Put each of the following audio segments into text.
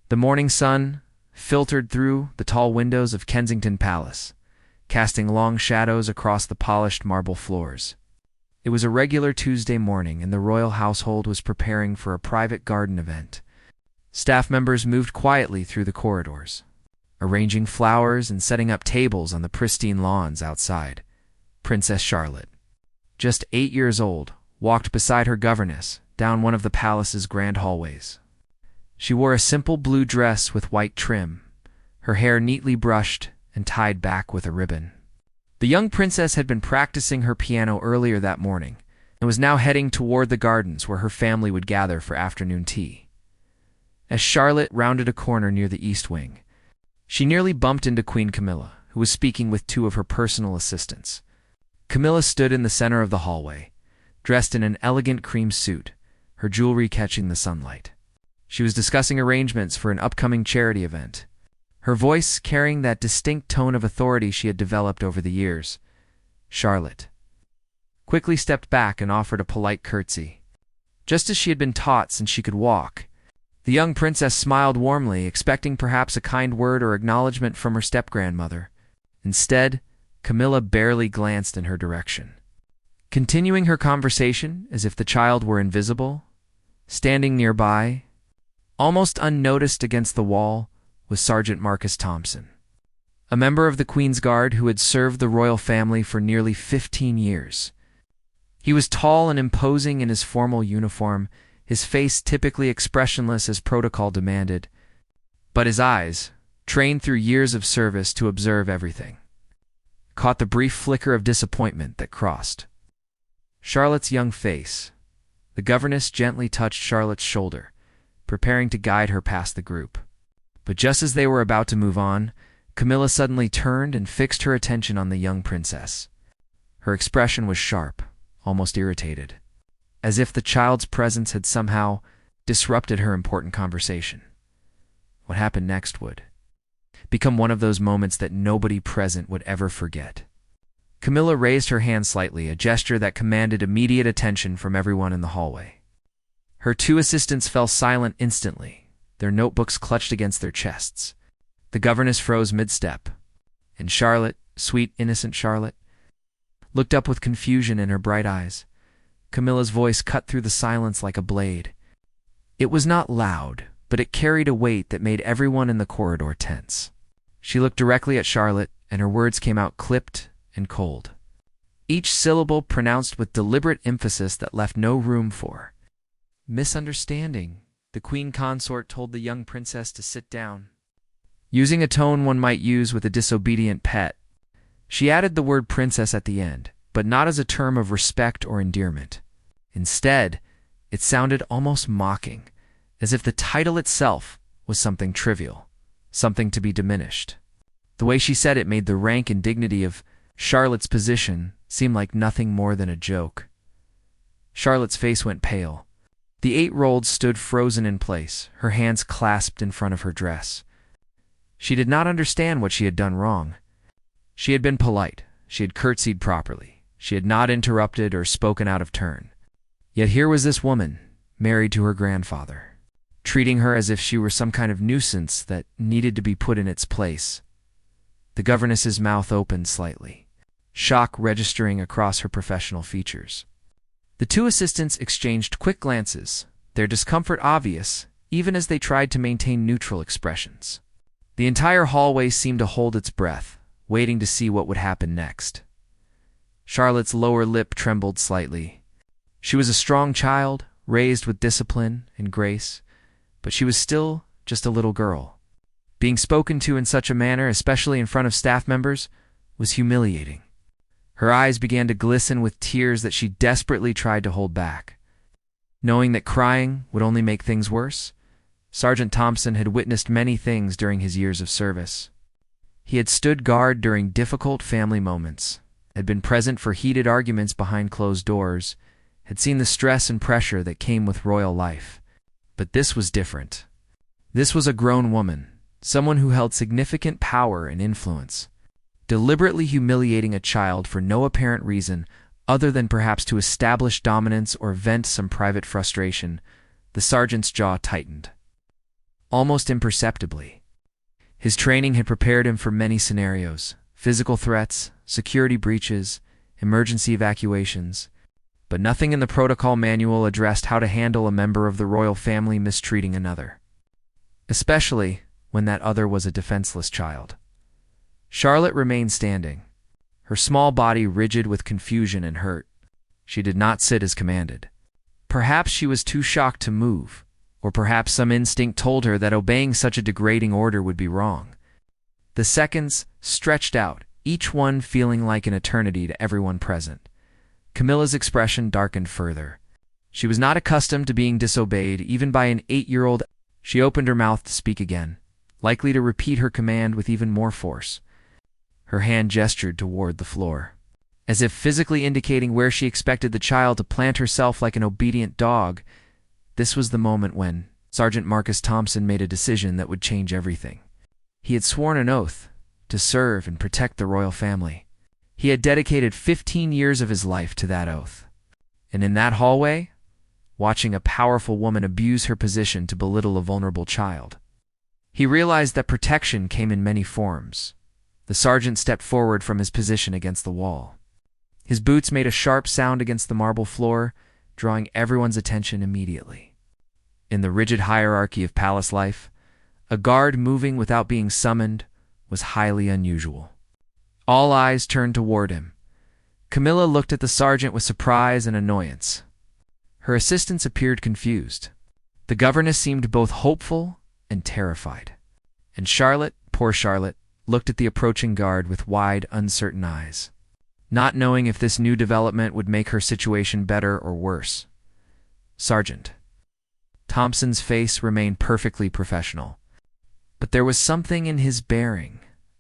The morning sun filtered through the tall windows of Kensington Palace, casting long shadows across the polished marble floors. It was a regular Tuesday morning, and the royal household was preparing for a private garden event. Staff members moved quietly through the corridors, arranging flowers and setting up tables on the pristine lawns outside. Princess Charlotte, just 8 years old, walked beside her governess down one of the palace's grand hallways. She wore a simple blue dress with white trim, her hair neatly brushed and tied back with a ribbon. The young princess had been practicing her piano earlier that morning and was now heading toward the gardens where her family would gather for afternoon tea. As Charlotte rounded a corner near the east wing, she nearly bumped into Queen Camylla, who was speaking with 2 of her personal assistants. Camylla stood in the center of the hallway, dressed in an elegant cream suit, her jewelry catching the sunlight. She was discussing arrangements for an upcoming charity event, her voice carrying that distinct tone of authority she had developed over the years. Charlotte quickly stepped back and offered a polite curtsy. Just as she had been taught since she could walk, the young princess smiled warmly, expecting perhaps a kind word or acknowledgement from her step-grandmother. Instead, Camylla barely glanced in her direction. Continuing her conversation as if the child were invisible, standing nearby, almost unnoticed against the wall, was Sergeant Marcus Thompson, a member of the Queen's Guard who had served the royal family for nearly 15 years. He was tall and imposing in his formal uniform, his face typically expressionless as protocol demanded, but his eyes, trained through years of service to observe everything, caught the brief flicker of disappointment that crossed Charlotte's young face. The governess gently touched Charlotte's shoulder, preparing to guide her past the group. But just as they were about to move on, Camylla suddenly turned and fixed her attention on the young princess. Her expression was sharp, almost irritated, as if the child's presence had somehow disrupted her important conversation. What happened next would become one of those moments that nobody present would ever forget. Camylla raised her hand slightly, a gesture that commanded immediate attention from everyone in the hallway. Her 2 assistants fell silent instantly, their notebooks clutched against their chests. The governess froze mid-step, and Charlotte, sweet, innocent Charlotte, looked up with confusion in her bright eyes. Camilla's voice cut through the silence like a blade. It was not loud, but it carried a weight that made everyone in the corridor tense. She looked directly at Charlotte, and her words came out clipped and cold, each syllable pronounced with deliberate emphasis that left no room for misunderstanding. The queen consort told the young princess to sit down, using a tone one might use with a disobedient pet. She added the word princess at the end, but not as a term of respect or endearment. Instead, it sounded almost mocking, as if the title itself was something trivial, something to be diminished. The way she said it made the rank and dignity of Charlotte's position seem like nothing more than a joke. Charlotte's face went pale. The 8-year-old stood frozen in place, her hands clasped in front of her dress. She did not understand what she had done wrong. She had been polite, she had curtsied properly, she had not interrupted or spoken out of turn. Yet here was this woman, married to her grandfather, treating her as if she were some kind of nuisance that needed to be put in its place. The governess's mouth opened slightly, shock registering across her professional features. The 2 assistants exchanged quick glances, their discomfort obvious, even as they tried to maintain neutral expressions. The entire hallway seemed to hold its breath, waiting to see what would happen next. Charlotte's lower lip trembled slightly. She was a strong child, raised with discipline and grace, but she was still just a little girl. Being spoken to in such a manner, especially in front of staff members, was humiliating. Her eyes began to glisten with tears that she desperately tried to hold back. Knowing that crying would only make things worse, Sergeant Thompson had witnessed many things during his years of service. He had stood guard during difficult family moments, had been present for heated arguments behind closed doors, had seen the stress and pressure that came with royal life. But this was different. This was a grown woman, someone who held significant power and influence, deliberately humiliating a child for no apparent reason other than perhaps to establish dominance or vent some private frustration. The sergeant's jaw tightened. almost imperceptibly. His training had prepared him for many scenarios: physical threats, security breaches, emergency evacuations, but nothing in the protocol manual addressed how to handle a member of the royal family mistreating another, especially when that other was a defenseless child. Charlotte remained standing, her small body rigid with confusion and hurt. She did not sit as commanded. Perhaps she was too shocked to move, or perhaps some instinct told her that obeying such a degrading order would be wrong. The seconds stretched out, each one feeling like an eternity to everyone present. Camylla's expression darkened further. She was not accustomed to being disobeyed, even by an 8-year-old. She opened her mouth to speak again, likely to repeat her command with even more force. Her hand gestured toward the floor, as if physically indicating where she expected the child to plant herself like an obedient dog. This was the moment when Sergeant Marcus Thompson made a decision that would change everything. He had sworn an oath to serve and protect the royal family. He had dedicated 15 years of his life to that oath. And in that hallway, watching a powerful woman abuse her position to belittle a vulnerable child, he realized that protection came in many forms. The sergeant stepped forward from his position against the wall. His boots made a sharp sound against the marble floor, drawing everyone's attention immediately. In the rigid hierarchy of palace life, a guard moving without being summoned was highly unusual. All eyes turned toward him. Camylla looked at the sergeant with surprise and annoyance. Her assistants appeared confused. The governess seemed both hopeful and terrified. And Charlotte, poor Charlotte, looked at the approaching guard with wide, uncertain eyes, not knowing if this new development would make her situation better or worse. Sergeant Thompson's face remained perfectly professional, but there was something in his bearing,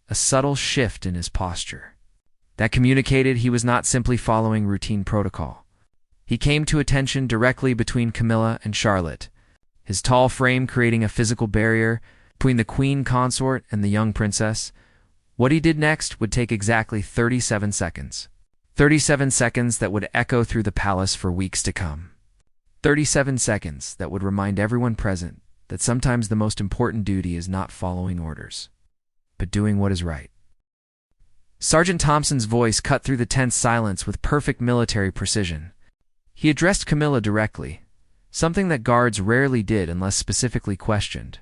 a subtle shift in his posture, that communicated he was not simply following routine protocol. He came to attention directly between Camylla and Charlotte, his tall frame creating a physical barrier between the queen consort and the young princess. What he did next would take exactly 37 seconds. 37 seconds that would echo through the palace for weeks to come. 37 seconds that would remind everyone present that sometimes the most important duty is not following orders, but doing what is right. Sergeant Thompson's voice cut through the tense silence with perfect military precision. He addressed Camylla directly, something that guards rarely did unless specifically questioned.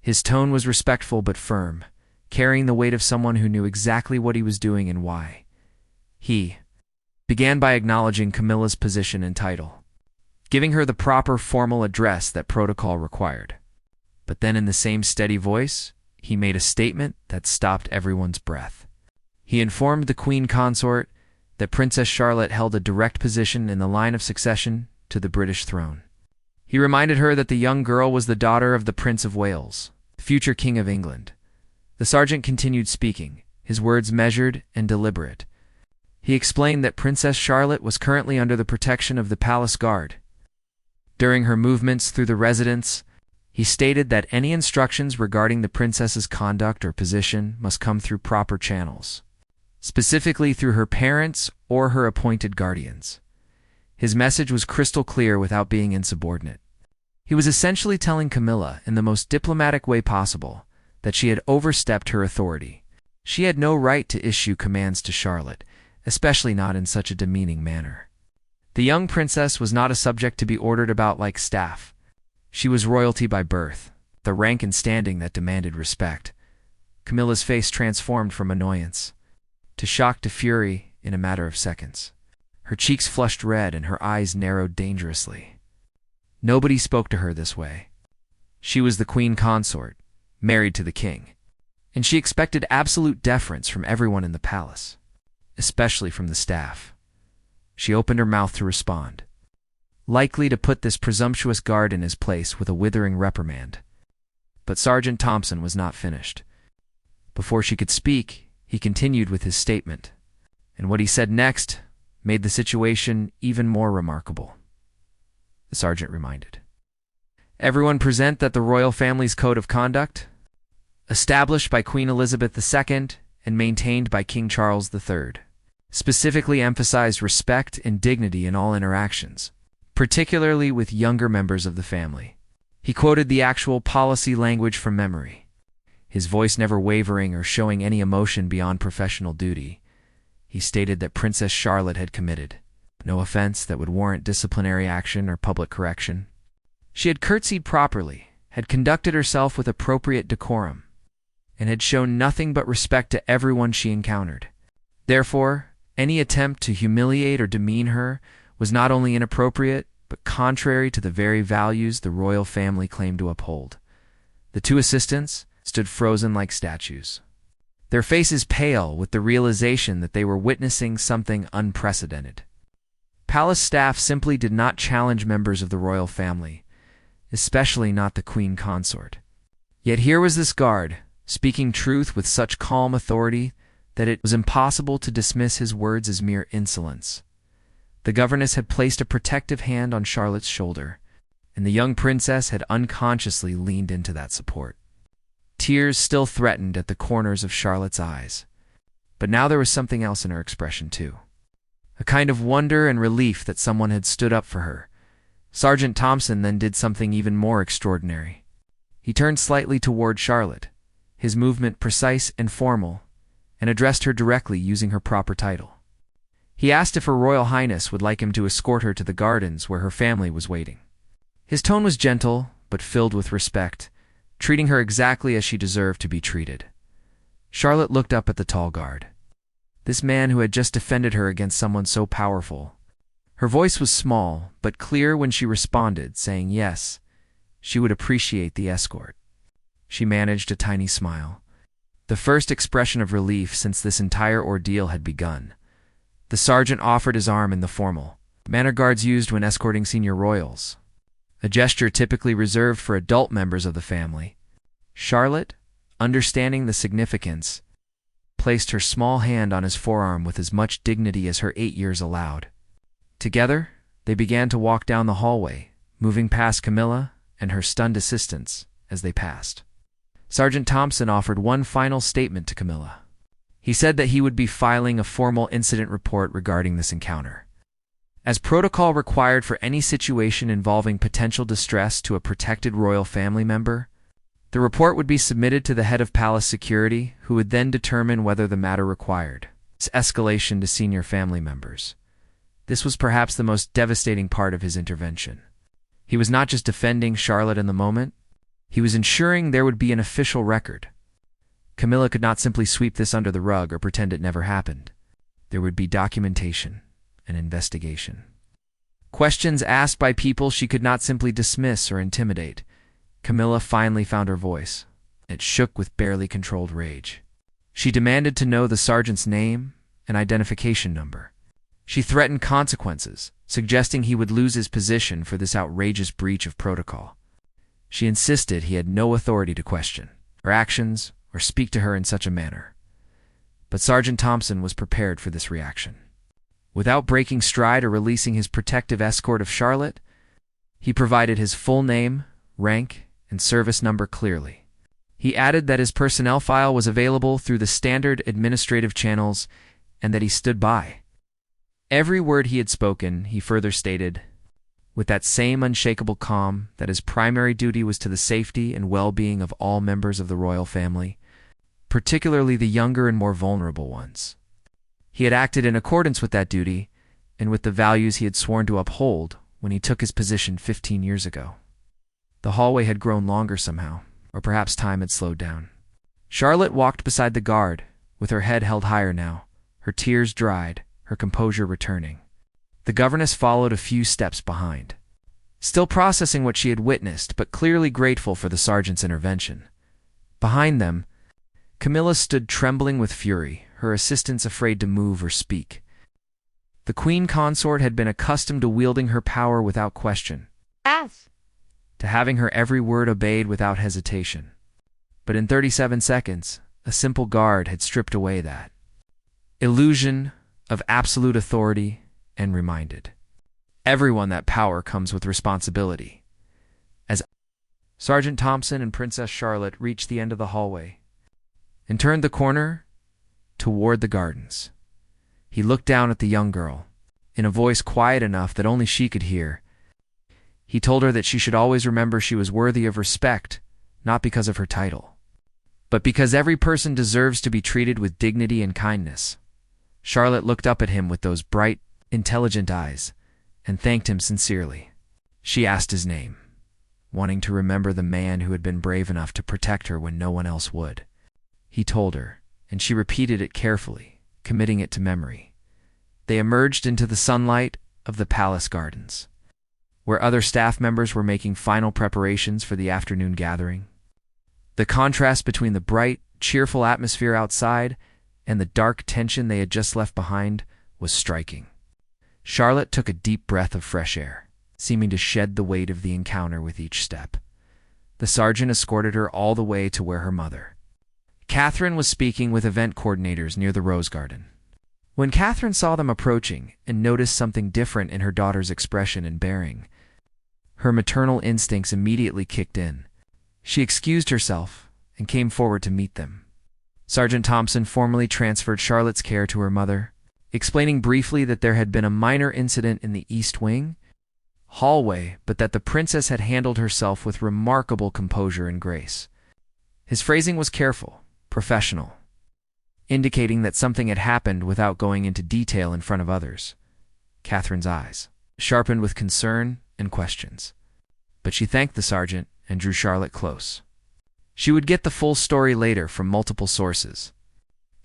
His tone was respectful but firm, carrying the weight of someone who knew exactly what he was doing and why. He began by acknowledging Camylla's position and title, giving her the proper formal address that protocol required. But then in the same steady voice, he made a statement that stopped everyone's breath. He informed the queen consort that Princess Charlotte held a direct position in the line of succession to the British throne. He reminded her that the young girl was the daughter of the Prince of Wales, the future King of England. The sergeant continued speaking, his words measured and deliberate. He explained that Princess Charlotte was currently under the protection of the palace guard. During her movements through the residence, he stated that any instructions regarding the princess's conduct or position must come through proper channels, specifically through her parents or her appointed guardians. His message was crystal clear without being insubordinate. He was essentially telling Camylla, in the most diplomatic way possible, that she had overstepped her authority. She had no right to issue commands to Charlotte, especially not in such a demeaning manner. The young princess was not a subject to be ordered about like staff. She was royalty by birth, the rank and standing that demanded respect. Camylla's face transformed from annoyance to shock to fury in a matter of seconds. Her cheeks flushed red and her eyes narrowed dangerously. Nobody spoke to her this way. She was the queen consort, married to the king, and she expected absolute deference from everyone in the palace, especially from the staff. She opened her mouth to respond, likely to put this presumptuous guard in his place with a withering reprimand. But Sergeant Thompson was not finished. Before she could speak, he continued with his statement, and what he said next made the situation even more remarkable. The sergeant reminded everyone present that the royal family's code of conduct, established by Queen Elizabeth II and maintained by King Charles III, specifically emphasized respect and dignity in all interactions, particularly with younger members of the family. He quoted the actual policy language from memory, his voice never wavering or showing any emotion beyond professional duty. He stated that Princess Charlotte had committed no offense that would warrant disciplinary action or public correction. She had curtsied properly, had conducted herself with appropriate decorum, and had shown nothing but respect to everyone she encountered. Therefore, any attempt to humiliate or demean her was not only inappropriate, but contrary to the very values the royal family claimed to uphold. The two assistants stood frozen like statues, their faces pale with the realization that they were witnessing something unprecedented. Palace staff simply did not challenge members of the royal family, especially not the queen consort. Yet here was this guard, speaking truth with such calm authority that it was impossible to dismiss his words as mere insolence. The governess had placed a protective hand on Charlotte's shoulder, and the young princess had unconsciously leaned into that support. Tears still threatened at the corners of Charlotte's eyes, but now there was something else in her expression too. A kind of wonder and relief that someone had stood up for her. Sergeant Thompson then did something even more extraordinary. He turned slightly toward Charlotte, his movement precise and formal, and addressed her directly using her proper title. He asked if Her Royal Highness would like him to escort her to the gardens where her family was waiting. His tone was gentle, but filled with respect, treating her exactly as she deserved to be treated. Charlotte looked up at the tall guard, this man who had just defended her against someone so powerful. Her voice was small, but clear when she responded, saying yes, she would appreciate the escort. She managed a tiny smile, the first expression of relief since this entire ordeal had begun. The sergeant offered his arm in the formal manner guards used when escorting senior royals, a gesture typically reserved for adult members of the family. Charlotte, understanding the significance, placed her small hand on his forearm with as much dignity as her 8 years allowed. Together, they began to walk down the hallway, moving past Camylla and her stunned assistants as they passed. Sergeant Thompson offered one final statement to Camylla. He said that he would be filing a formal incident report regarding this encounter, as protocol required for any situation involving potential distress to a protected royal family member. The report would be submitted to the head of palace security, who would then determine whether the matter required escalation to senior family members. This was perhaps the most devastating part of his intervention. He was not just defending Charlotte in the moment, he was ensuring there would be an official record. Camylla could not simply sweep this under the rug or pretend it never happened. There would be documentation and investigation. Questions asked by people she could not simply dismiss or intimidate. Camylla finally found her voice. It shook with barely controlled rage. She demanded to know the sergeant's name and identification number. She threatened consequences, suggesting he would lose his position for this outrageous breach of protocol. She insisted he had no authority to question her actions or speak to her in such a manner. But Sergeant Thompson was prepared for this reaction. Without breaking stride or releasing his protective escort of Charlotte, he provided his full name, rank, and service number clearly. He added that his personnel file was available through the standard administrative channels and that he stood by every word he had spoken. He further stated, with that same unshakable calm, that his primary duty was to the safety and well-being of all members of the royal family, particularly the younger and more vulnerable ones. He had acted in accordance with that duty and with the values he had sworn to uphold when he took his position 15 years ago. The hallway had grown longer somehow, or perhaps time had slowed down. Charlotte walked beside the guard, with her head held higher now, her tears dried, her composure returning. The governess followed a few steps behind, still processing what she had witnessed, but clearly grateful for the sergeant's intervention. Behind them, Camylla stood trembling with fury, her assistants afraid to move or speak. The queen consort had been accustomed to wielding her power without question, to having her every word obeyed without hesitation. But in 37 seconds, a simple guard had stripped away that illusion of absolute authority and reminded everyone that power comes with responsibility. As Sergeant Thompson and Princess Charlotte reached the end of the hallway and turned the corner toward the gardens, he looked down at the young girl. In a voice quiet enough that only she could hear, He told her that she should always remember she was worthy of respect, not because of her title, but because every person deserves to be treated with dignity and kindness. Charlotte looked up at him with those bright, intelligent eyes and thanked him sincerely. She asked his name, wanting to remember the man who had been brave enough to protect her when no one else would. He told her, and she repeated it carefully, committing it to memory. They emerged into the sunlight of the palace gardens, where other staff members were making final preparations for the afternoon gathering. The contrast between the bright, cheerful atmosphere outside and the dark tension they had just left behind was striking. Charlotte took a deep breath of fresh air, seeming to shed the weight of the encounter with each step. The sergeant escorted her all the way to where her mother, Catherine, was speaking with event coordinators near the Rose Garden. When Catherine saw them approaching and noticed something different in her daughter's expression and bearing, her maternal instincts immediately kicked in. She excused herself and came forward to meet them. Sergeant Thompson formally transferred Charlotte's care to her mother, explaining briefly that there had been a minor incident in the East Wing hallway, but that the princess had handled herself with remarkable composure and grace. His phrasing was careful, professional, indicating that something had happened without going into detail in front of others. Catherine's eyes sharpened with concern and questions, but she thanked the sergeant and drew Charlotte close. She would get the full story later from multiple sources,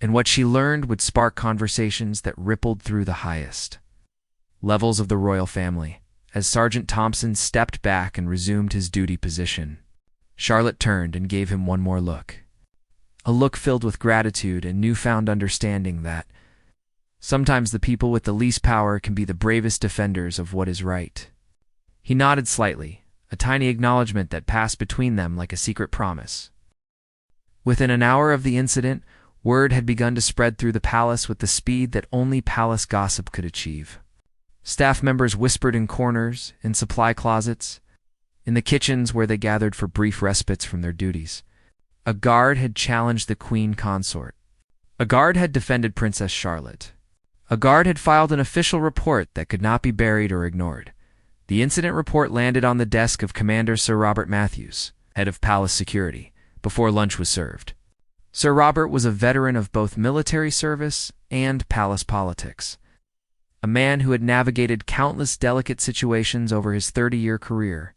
and what she learned would spark conversations that rippled through the highest levels of the royal family. As Sergeant Thompson stepped back and resumed his duty position, Charlotte turned and gave him one more look, a look filled with gratitude and newfound understanding that sometimes the people with the least power can be the bravest defenders of what is right. He nodded slightly, a tiny acknowledgement that passed between them like a secret promise. Within an hour of the incident, word had begun to spread through the palace with the speed that only palace gossip could achieve. Staff members whispered in corners, in supply closets, in the kitchens where they gathered for brief respites from their duties. A guard had challenged the queen consort. A guard had defended Princess Charlotte. A guard had filed an official report that could not be buried or ignored. The incident report landed on the desk of Commander Sir Robert Matthews, head of palace security, before lunch was served. Sir Robert was a veteran of both military service and palace politics, a man who had navigated countless delicate situations over his 30-year career.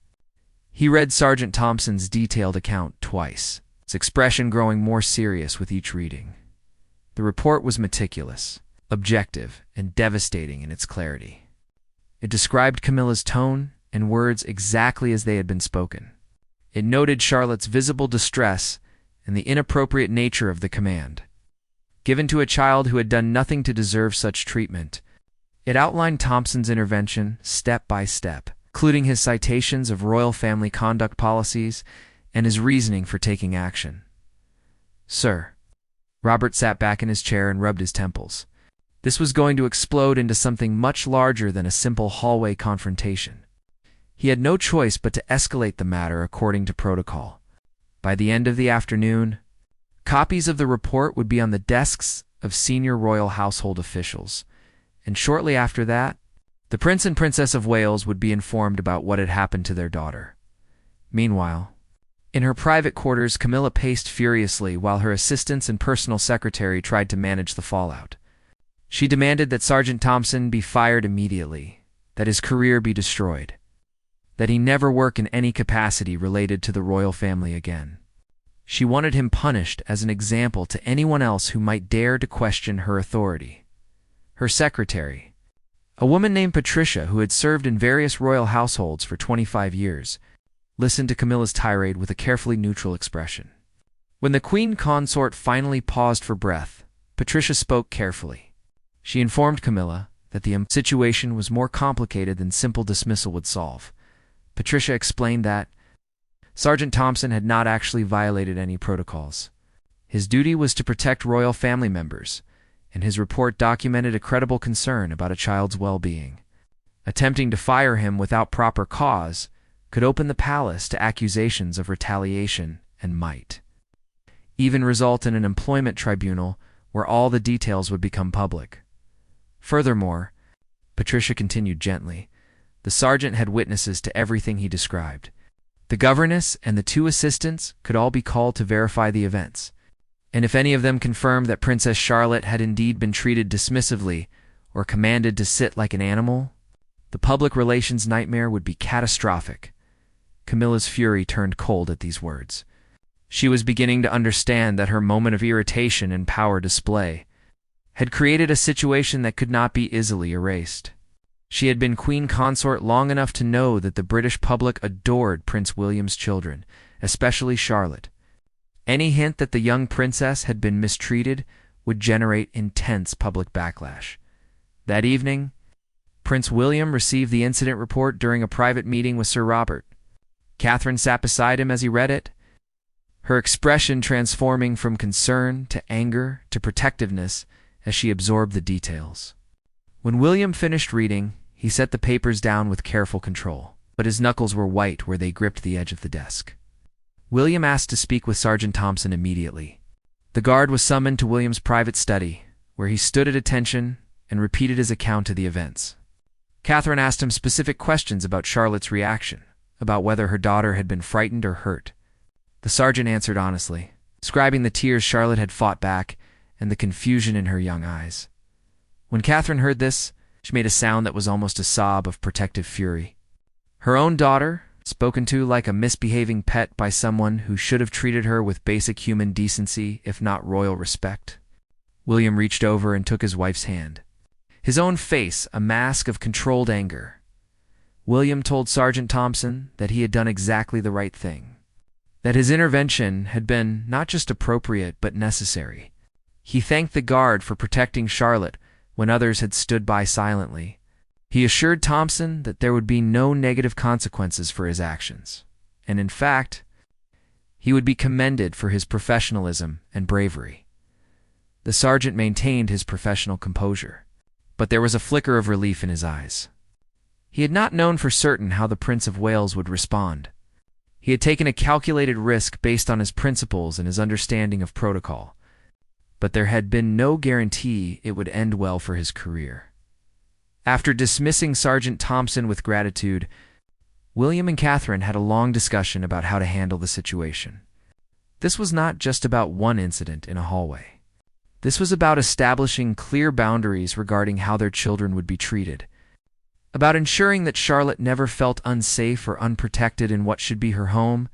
He read Sergeant Thompson's detailed account twice, its expression growing more serious with each reading. The report was meticulous, objective, and devastating in its clarity. It described Camylla's tone and words exactly as they had been spoken. It noted Charlotte's visible distress and the inappropriate nature of the command, given to a child who had done nothing to deserve such treatment. It outlined Thompson's intervention step by step, including his citations of royal family conduct policies and his reasoning for taking action. Sir. Robert sat back in his chair and rubbed his temples. This was going to explode into something much larger than a simple hallway confrontation. He had no choice but to escalate the matter according to protocol. By the end of the afternoon, copies of the report would be on the desks of senior royal household officials, and shortly after that, the Prince and Princess of Wales would be informed about what had happened to their daughter. Meanwhile, in her private quarters, Camylla paced furiously while her assistants and personal secretary tried to manage the fallout. She demanded that Sergeant Thompson be fired immediately, that his career be destroyed, that he never work in any capacity related to the royal family again. She wanted him punished as an example to anyone else who might dare to question her authority. Her secretary, a woman named Patricia who had served in various royal households for 25 years, listened to Camylla's tirade with a carefully neutral expression. When the queen consort finally paused for breath, Patricia spoke carefully. She informed Camylla that the situation was more complicated than simple dismissal would solve. Patricia explained that Sergeant Thompson had not actually violated any protocols. His duty was to protect royal family members, and his report documented a credible concern about a child's well-being. Attempting to fire him without proper cause could open the palace to accusations of retaliation and might even result in an employment tribunal where all the details would become public. Furthermore, Patricia continued gently, The sergeant had witnesses to everything he described. The governess and the 2 assistants could all be called to verify the events, and if any of them confirmed that Princess Charlotte had indeed been treated dismissively or commanded to sit like an animal, the public relations nightmare would be catastrophic. Camylla's fury turned cold at these words. She was beginning to understand that her moment of irritation and power display had created a situation that could not be easily erased. She had been queen consort long enough to know that the British public adored Prince William's children, especially Charlotte. Any hint that the young princess had been mistreated would generate intense public backlash. That evening, Prince William received the incident report during a private meeting with Sir Robert. Catherine sat beside him as he read it, her expression transforming from concern to anger to protectiveness as she absorbed the details. When William finished reading, he set the papers down with careful control, but his knuckles were white where they gripped the edge of the desk. William asked to speak with Sergeant Thompson immediately. The guard was summoned to William's private study, where he stood at attention and repeated his account of the events. Catherine asked him specific questions about Charlotte's reaction, about whether her daughter had been frightened or hurt. The sergeant answered honestly, describing the tears Charlotte had fought back and the confusion in her young eyes. When Catherine heard this, she made a sound that was almost a sob of protective fury. Her own daughter, spoken to like a misbehaving pet by someone who should have treated her with basic human decency, if not royal respect. William reached over and took his wife's hand, his own face a mask of controlled anger. William told Sergeant Thompson that he had done exactly the right thing, that his intervention had been not just appropriate but necessary. He thanked the guard for protecting Charlotte when others had stood by silently. He assured Thompson that there would be no negative consequences for his actions, and in fact, he would be commended for his professionalism and bravery. The sergeant maintained his professional composure, but there was a flicker of relief in his eyes. He had not known for certain how the Prince of Wales would respond. He had taken a calculated risk based on his principles and his understanding of protocol, but there had been no guarantee it would end well for his career. After dismissing Sergeant Thompson with gratitude, William and Catherine had a long discussion about how to handle the situation. This was not just about one incident in a hallway. This was about establishing clear boundaries regarding how their children would be treated, about ensuring that Charlotte never felt unsafe or unprotected in what should be her home.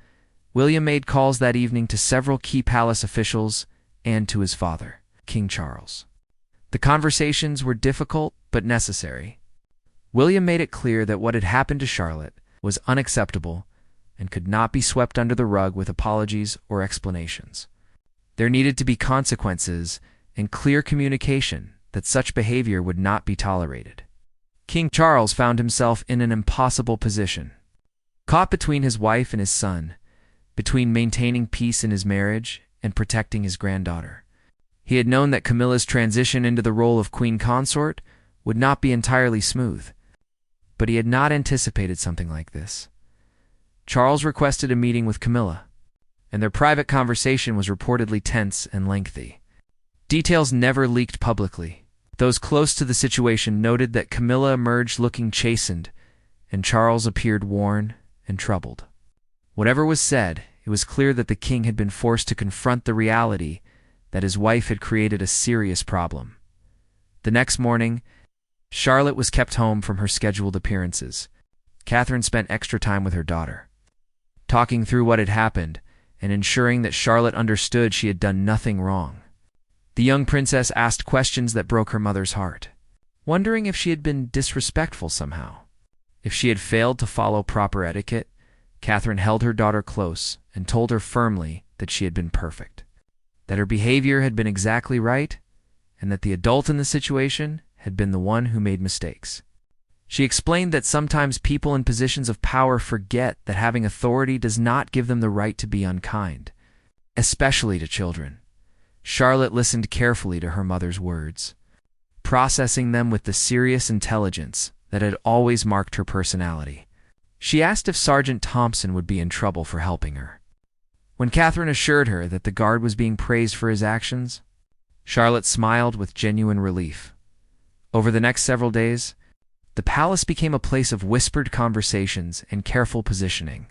William made calls that evening to several key palace officials and to his father, King Charles. The conversations were difficult but necessary. William made it clear that what had happened to Charlotte was unacceptable and could not be swept under the rug with apologies or explanations. There needed to be consequences and clear communication that such behavior would not be tolerated. King Charles found himself in an impossible position, caught between his wife and his son, between maintaining peace in his marriage and protecting his granddaughter. He had known that Camylla's transition into the role of queen consort would not be entirely smooth, but he had not anticipated something like this. Charles requested a meeting with Camylla, and their private conversation was reportedly tense and lengthy. Details never leaked publicly. Those close to the situation noted that Camylla emerged looking chastened, and Charles appeared worn and troubled. Whatever was said, it was clear that the king had been forced to confront the reality that his wife had created a serious problem. The next morning, Charlotte was kept home from her scheduled appearances. Catherine spent extra time with her daughter, talking through what had happened and ensuring that Charlotte understood she had done nothing wrong. The young princess asked questions that broke her mother's heart, wondering if she had been disrespectful somehow. If she had failed to follow proper etiquette, Catherine held her daughter close and told her firmly that she had been perfect, that her behavior had been exactly right, and that the adult in the situation had been the one who made mistakes. She explained that sometimes people in positions of power forget that having authority does not give them the right to be unkind, especially to children. Charlotte listened carefully to her mother's words, processing them with the serious intelligence that had always marked her personality. She asked if Sergeant Thompson would be in trouble for helping her. When Catherine assured her that the guard was being praised for his actions, Charlotte smiled with genuine relief. Over the next several days, The palace became a place of whispered conversations and careful positioning.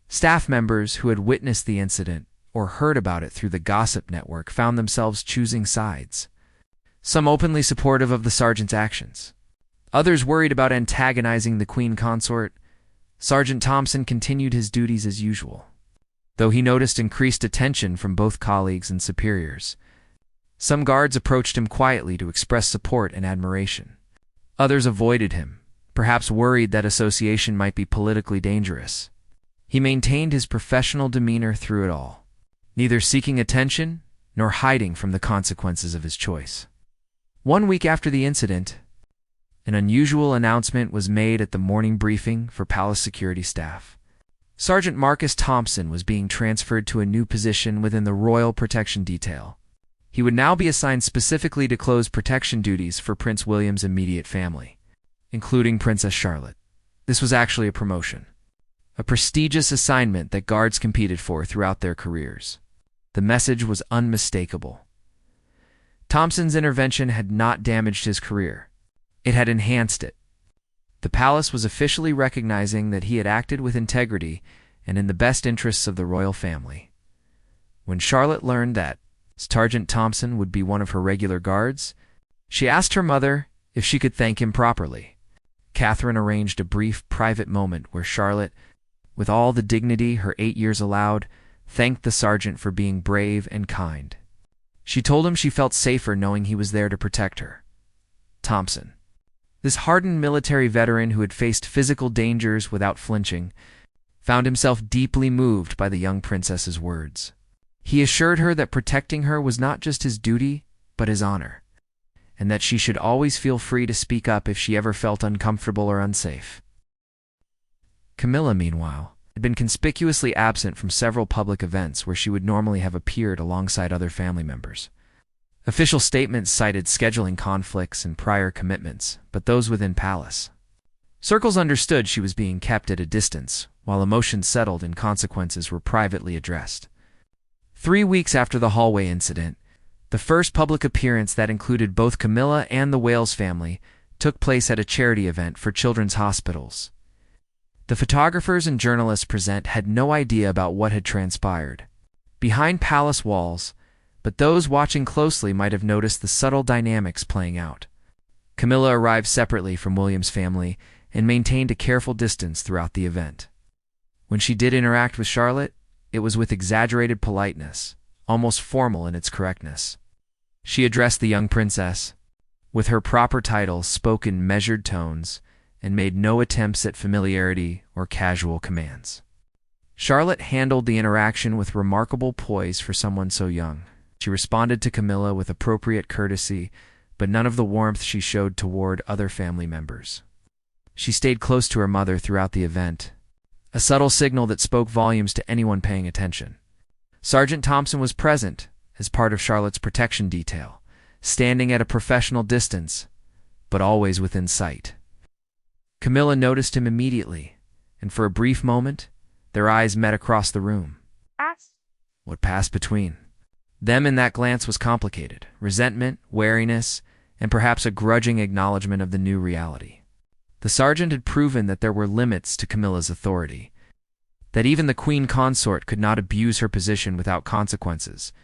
Staff members who had witnessed the incident or heard about it through the gossip network found themselves choosing sides. Some openly supportive of the sergeant's actions. Others worried about antagonizing the queen consort. Sergeant Thompson continued his duties as usual, though he noticed increased attention from both colleagues and superiors. Some guards approached him quietly to express support and admiration. Others avoided him, perhaps worried that association might be politically dangerous. He maintained his professional demeanor through it all, neither seeking attention nor hiding from the consequences of his choice. 1 week after the incident, an unusual announcement was made at the morning briefing for palace security staff. Sergeant Marcus Thompson was being transferred to a new position within the Royal Protection Detail. He would now be assigned specifically to close protection duties for Prince William's immediate family, including Princess Charlotte. This was actually a promotion, a prestigious assignment that guards competed for throughout their careers. The message was unmistakable. Thompson's intervention had not damaged his career. It had enhanced it. The palace was officially recognizing that he had acted with integrity and in the best interests of the royal family. When Charlotte learned that Sergeant Thompson would be one of her regular guards, she asked her mother if she could thank him properly. Catherine arranged a brief, private moment where Charlotte, with all the dignity her 8 years allowed, thanked the sergeant for being brave and kind. She told him she felt safer knowing he was there to protect her. Thompson, this hardened military veteran who had faced physical dangers without flinching, found himself deeply moved by the young princess's words. He assured her that protecting her was not just his duty, but his honor, and that she should always feel free to speak up if she ever felt uncomfortable or unsafe. Camylla, meanwhile, had been conspicuously absent from several public events where she would normally have appeared alongside other family members. Official statements cited scheduling conflicts and prior commitments, but those within palace circles understood she was being kept at a distance, while emotions settled and consequences were privately addressed. 3 weeks after the hallway incident, the first public appearance that included both Camylla and the Wales family took place at a charity event for children's hospitals. The photographers and journalists present had no idea about what had transpired behind palace walls, but those watching closely might have noticed the subtle dynamics playing out. Camylla arrived separately from William's family and maintained a careful distance throughout the event. When she did interact with Charlotte, it was with exaggerated politeness, almost formal in its correctness. She addressed the young princess with her proper titles, spoke in measured tones, and made no attempts at familiarity or casual commands. Charlotte handled the interaction with remarkable poise for someone so young. She responded to Camylla with appropriate courtesy, but none of the warmth she showed toward other family members. She stayed close to her mother throughout the event, a subtle signal that spoke volumes to anyone paying attention. Sergeant Thompson was present as part of Charlotte's protection detail, standing at a professional distance, but always within sight. Camylla noticed him immediately, and for a brief moment, their eyes met across the room. What passed between them in that glance was complicated: resentment, wariness, and perhaps a grudging acknowledgement of the new reality. The sergeant had proven that there were limits to Camylla's authority, that even the queen consort could not abuse her position without consequences.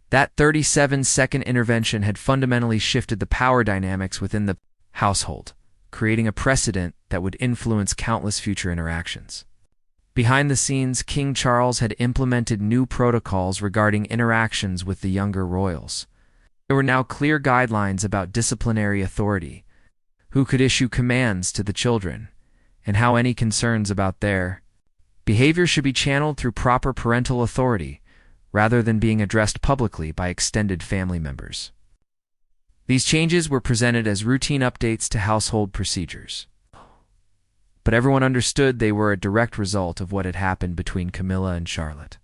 That 37-second intervention had fundamentally shifted the power dynamics within the household, creating a precedent that would influence countless future interactions. Behind the scenes, King Charles had implemented new protocols regarding interactions with the younger royals. There were now clear guidelines about disciplinary authority, who could issue commands to the children, and how any concerns about their behavior should be channeled through proper parental authority, rather than being addressed publicly by extended family members. These changes were presented as routine updates to household procedures, but everyone understood they were a direct result of what had happened between Camylla and Charlotte.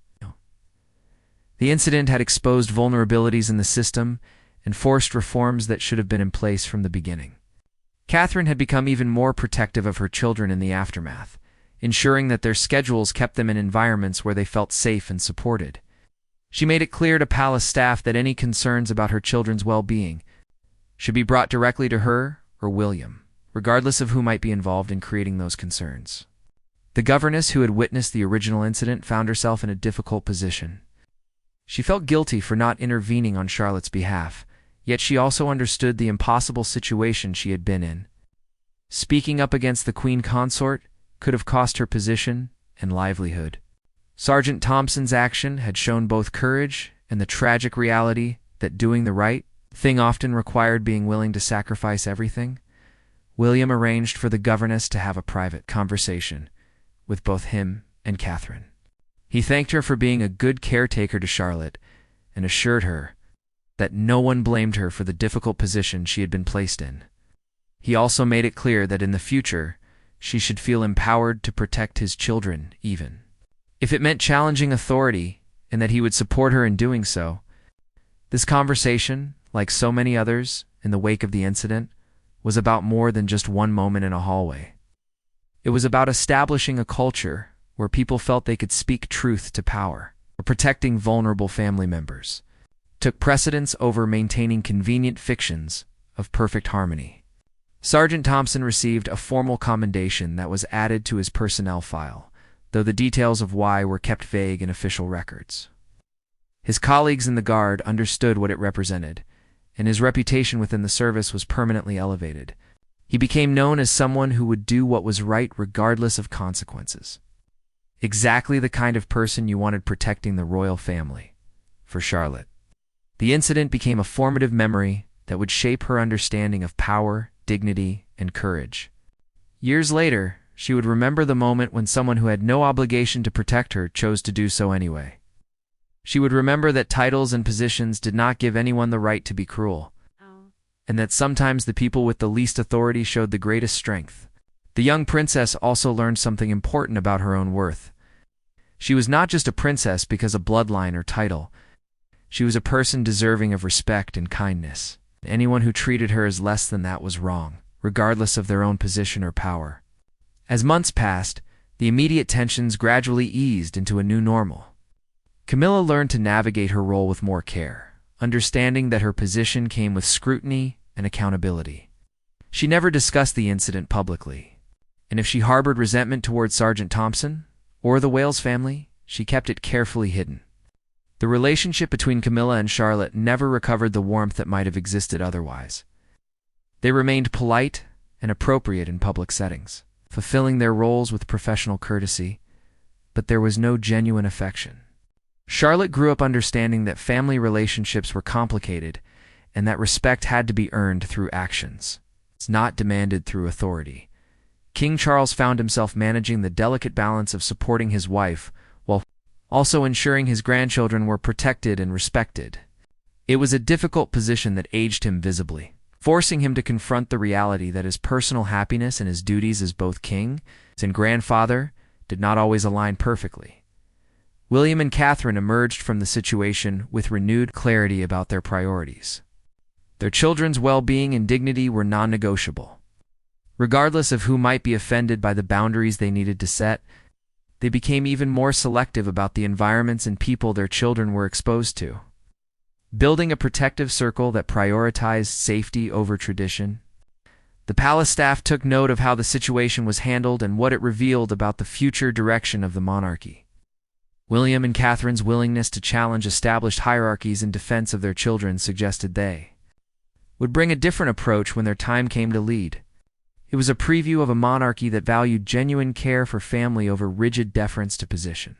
The incident had exposed vulnerabilities in the system and forced reforms that should have been in place from the beginning. Catherine had become even more protective of her children in the aftermath, ensuring that their schedules kept them in environments where they felt safe and supported. She made it clear to palace staff that any concerns about her children's well-being should be brought directly to her or William. regardless of who might be involved in creating those concerns. The governess who had witnessed the original incident found herself in a difficult position. She felt guilty for not intervening on Charlotte's behalf, yet she also understood the impossible situation she had been in. Speaking up against the queen consort could have cost her position and livelihood. Sergeant Thompson's action had shown both courage and the tragic reality that doing the right thing often required being willing to sacrifice everything. William arranged for the governess to have a private conversation with both him and Catherine. He thanked her for being a good caretaker to Charlotte and assured her that no one blamed her for the difficult position she had been placed in. He also made it clear that in the future she should feel empowered to protect his children, even if it meant challenging authority, and that he would support her in doing so. This conversation, like so many others in the wake of the incident, was about more than just one moment in a hallway. It was about establishing a culture where people felt they could speak truth to power, or protecting vulnerable family members took precedence over maintaining convenient fictions of perfect harmony. Sergeant Thompson received a formal commendation that was added to his personnel file, though the details of why were kept vague in official records. His colleagues in the Guard understood what it represented, and his reputation within the service was permanently elevated. He became known as someone who would do what was right regardless of consequences. Exactly the kind of person you wanted protecting the royal family. For Charlotte, the incident became a formative memory that would shape her understanding of power, dignity, and courage. Years later, she would remember the moment when someone who had no obligation to protect her chose to do so anyway. She would remember that titles and positions did not give anyone the right to be cruel, and that sometimes the people with the least authority showed the greatest strength. The young princess also learned something important about her own worth. She was not just a princess because of bloodline or title. She was a person deserving of respect and kindness. Anyone who treated her as less than that was wrong, regardless of their own position or power. As months passed, the immediate tensions gradually eased into a new normal. Camylla learned to navigate her role with more care, understanding that her position came with scrutiny and accountability. She never discussed the incident publicly, and if she harbored resentment towards Sergeant Thompson or the Wales family, she kept it carefully hidden. The relationship between Camylla and Charlotte never recovered the warmth that might have existed otherwise. They remained polite and appropriate in public settings, fulfilling their roles with professional courtesy, but there was no genuine affection. Charlotte grew up understanding that family relationships were complicated and that respect had to be earned through actions, not demanded through authority. King Charles found himself managing the delicate balance of supporting his wife while also ensuring his grandchildren were protected and respected. It was a difficult position that aged him visibly, forcing him to confront the reality that his personal happiness and his duties as both king and grandfather did not always align perfectly. William and Catherine emerged from the situation with renewed clarity about their priorities. Their children's well-being and dignity were non-negotiable. Regardless of who might be offended by the boundaries they needed to set, they became even more selective about the environments and people their children were exposed to. Building a protective circle that prioritized safety over tradition, the palace staff took note of how the situation was handled and what it revealed about the future direction of the monarchy. William and Catherine's willingness to challenge established hierarchies in defense of their children suggested they would bring a different approach when their time came to lead. It was a preview of a monarchy that valued genuine care for family over rigid deference to position.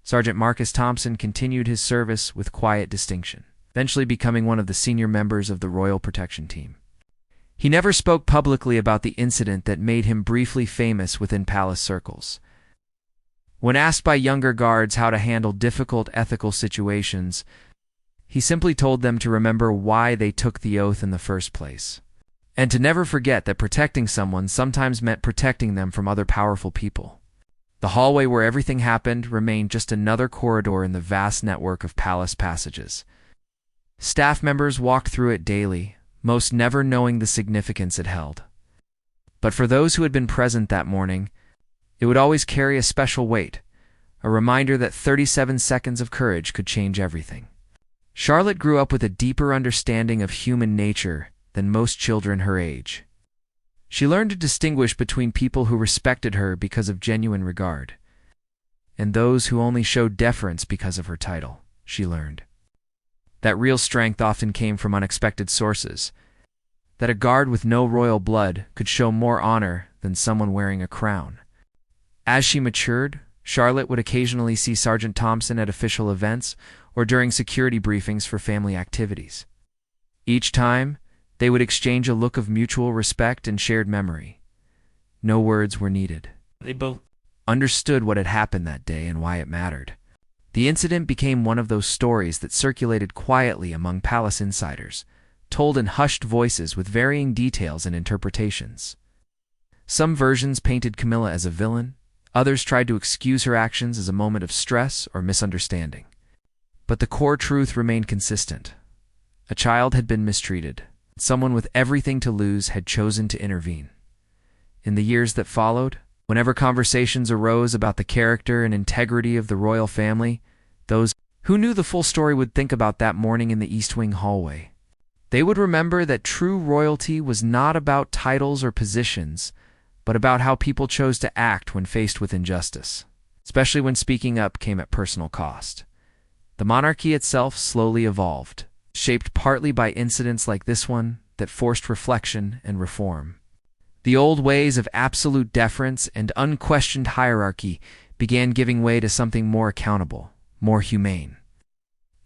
Sergeant Marcus Thompson continued his service with quiet distinction, eventually becoming one of the senior members of the Royal Protection Team. He never spoke publicly about the incident that made him briefly famous within palace circles. When asked by younger guards how to handle difficult ethical situations, he simply told them to remember why they took the oath in the first place, and to never forget that protecting someone sometimes meant protecting them from other powerful people. The hallway where everything happened remained just another corridor in the vast network of palace passages. Staff members walked through it daily, most never knowing the significance it held. But for those who had been present that morning, it would always carry a special weight, a reminder that 37 seconds of courage could change everything. Charlotte grew up with a deeper understanding of human nature than most children her age. She learned to distinguish between people who respected her because of genuine regard, and those who only showed deference because of her title. She learned that real strength often came from unexpected sources, that a guard with no royal blood could show more honor than someone wearing a crown. As she matured, Charlotte would occasionally see Sergeant Thompson at official events or during security briefings for family activities. Each time, they would exchange a look of mutual respect and shared memory. No words were needed. They both understood what had happened that day and why it mattered. The incident became one of those stories that circulated quietly among palace insiders, told in hushed voices with varying details and interpretations. Some versions painted Camylla as a villain, others tried to excuse her actions as a moment of stress or misunderstanding. But the core truth remained consistent. A child had been mistreated. Someone with everything to lose had chosen to intervene. In the years that followed, whenever conversations arose about the character and integrity of the royal family, those who knew the full story would think about that morning in the East Wing hallway. They would remember that true royalty was not about titles or positions, but about how people chose to act when faced with injustice, especially when speaking up came at personal cost. The monarchy itself slowly evolved, shaped partly by incidents like this one that forced reflection and reform. The old ways of absolute deference and unquestioned hierarchy began giving way to something more accountable, more humane.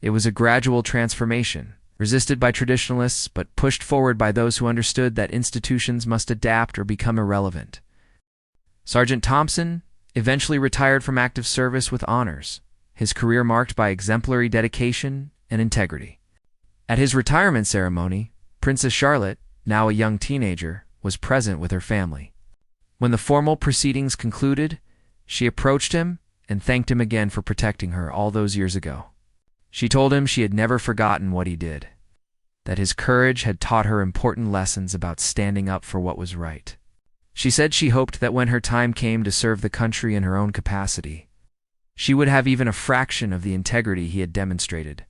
It was a gradual transformation, resisted by traditionalists but pushed forward by those who understood that institutions must adapt or become irrelevant. Sergeant Thompson eventually retired from active service with honors, his career marked by exemplary dedication and integrity. At his retirement ceremony, Princess Charlotte, now a young teenager, was present with her family. When the formal proceedings concluded, she approached him and thanked him again for protecting her all those years ago. She told him she had never forgotten what he did, that his courage had taught her important lessons about standing up for what was right. She said she hoped that when her time came to serve the country in her own capacity, she would have even a fraction of the integrity he had demonstrated.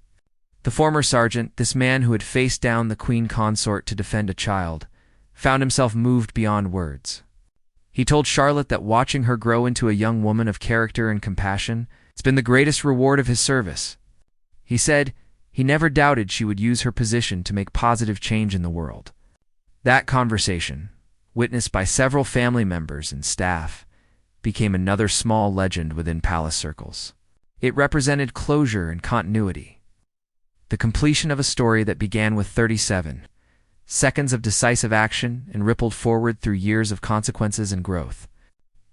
The former sergeant, this man who had faced down the queen consort to defend a child, found himself moved beyond words. He told Charlotte that watching her grow into a young woman of character and compassion has been the greatest reward of his service. He said he never doubted she would use her position to make positive change in the world. That conversation, witnessed by several family members and staff, became another small legend within palace circles. It represented closure and continuity, the completion of a story that began with 37 seconds of decisive action and rippled forward through years of consequences and growth.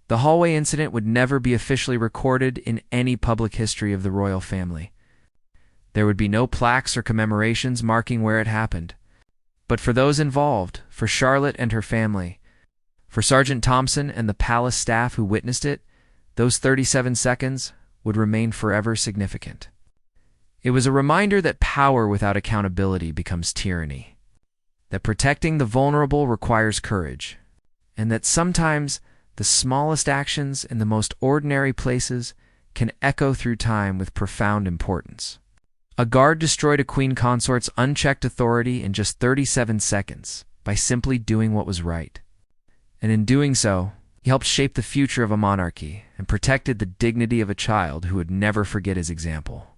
The hallway incident would never be officially recorded in any public history of the royal family. There would be no plaques or commemorations marking where it happened. But for those involved, for Charlotte and her family, for Sergeant Thompson and the palace staff who witnessed it, those 37 seconds would remain forever significant. It was a reminder that power without accountability becomes tyranny, that protecting the vulnerable requires courage, and that sometimes the smallest actions in the most ordinary places can echo through time with profound importance. A guard destroyed a queen consort's unchecked authority in just 37 seconds by simply doing what was right. And in doing so, he helped shape the future of a monarchy and protected the dignity of a child who would never forget his example.